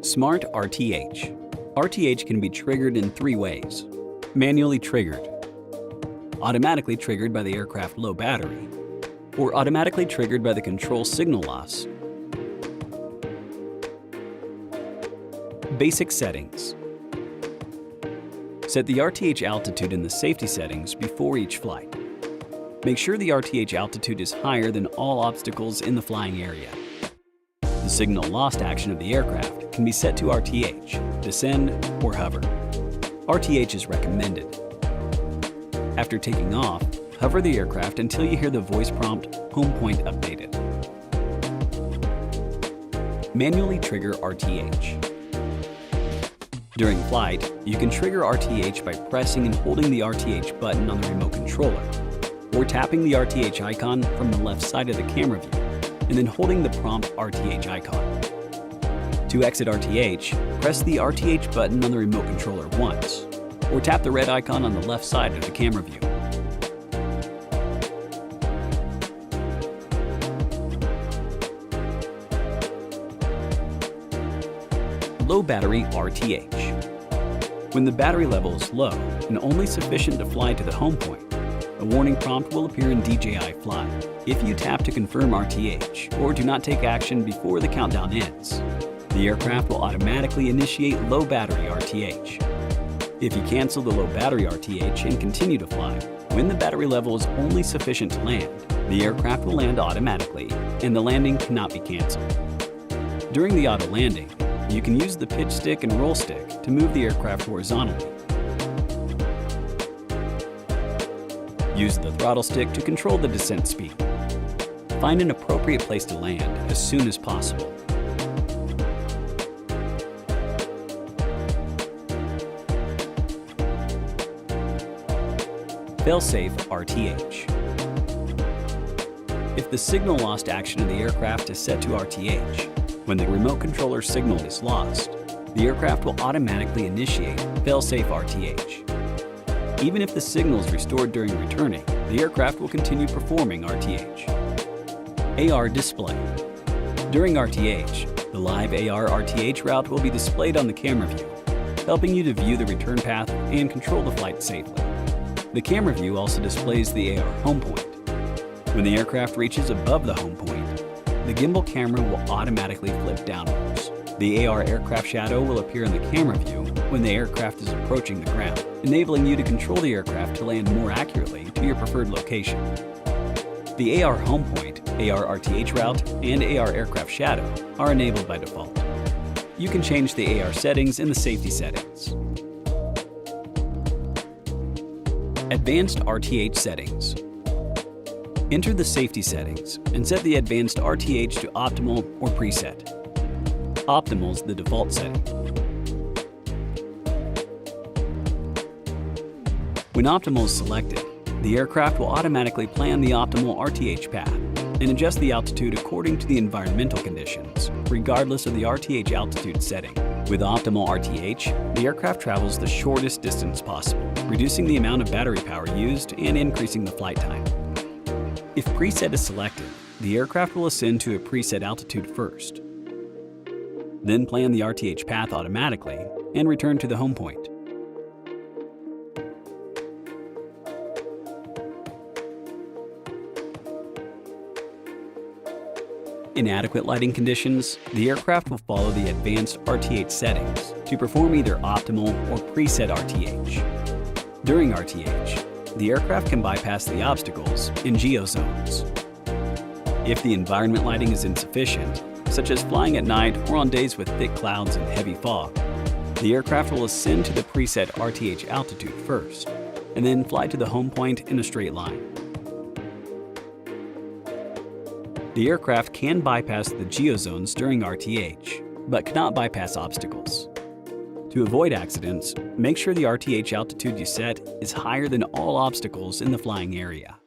Smart RTH. RTH can be triggered in 3 ways. Manually triggered, automatically triggered by the aircraft low battery, or automatically triggered by the control signal loss. Basic settings. Set the RTH altitude in the safety settings before each flight. Make sure the RTH altitude is higher than all obstacles in the flying area. The signal lost action of the aircraft can be set to RTH, descend, or hover. RTH is recommended. After taking off, hover the aircraft until you hear the voice prompt, "Home point updated." Manually trigger RTH. During flight, you can trigger RTH by pressing and holding the RTH button on the remote controller, or tapping the RTH icon from the left side of the camera view, and then holding the prompt RTH icon. To exit RTH, press the RTH button on the remote controller once, or tap the red icon on the left side of the camera view. Low battery RTH. When the battery level is low and only sufficient to fly to the home point, a warning prompt will appear in DJI Fly. If you tap to confirm RTH or do not take action before the countdown ends, the aircraft will automatically initiate low battery RTH. If you cancel the low battery RTH and continue to fly, when the battery level is only sufficient to land, the aircraft will land automatically and the landing cannot be canceled. During the auto landing, you can use the pitch stick and roll stick to move the aircraft horizontally. Use the throttle stick to control the descent speed. Find an appropriate place to land as soon as possible. Failsafe RTH. If the signal lost action of the aircraft is set to RTH, when the remote controller signal is lost, the aircraft will automatically initiate Failsafe RTH. Even if the signal is restored during returning, the aircraft will continue performing RTH. AR display. During RTH, the live AR RTH route will be displayed on the camera view, helping you to view the return path and control the flight safely. The camera view also displays the AR home point. When the aircraft reaches above the home point, the gimbal camera will automatically flip downwards. The AR aircraft shadow will appear in the camera view when the aircraft is approaching the ground, enabling you to control the aircraft to land more accurately to your preferred location. The AR home point, AR RTH route, and AR aircraft shadow are enabled by default. You can change the AR settings in the safety settings. Advanced RTH settings. Enter the safety settings and set the advanced RTH to optimal or preset. Optimal is the default setting. When optimal is selected, the aircraft will automatically plan the optimal RTH path and adjust the altitude according to the environmental conditions, regardless of the RTH altitude setting. With optimal RTH, the aircraft travels the shortest distance possible, reducing the amount of battery power used and increasing the flight time. If preset is selected, the aircraft will ascend to a preset altitude first, then plan the RTH path automatically and return to the home point. In adequate lighting conditions, the aircraft will follow the advanced RTH settings to perform either optimal or preset RTH. During RTH, the aircraft can bypass the obstacles in geozones. If the environment lighting is insufficient, such as flying at night or on days with thick clouds and heavy fog, the aircraft will ascend to the preset RTH altitude first, and then fly to the home point in a straight line. The aircraft can bypass the geozones during RTH, but cannot bypass obstacles. To avoid accidents, make sure the RTH altitude you set is higher than all obstacles in the flying area.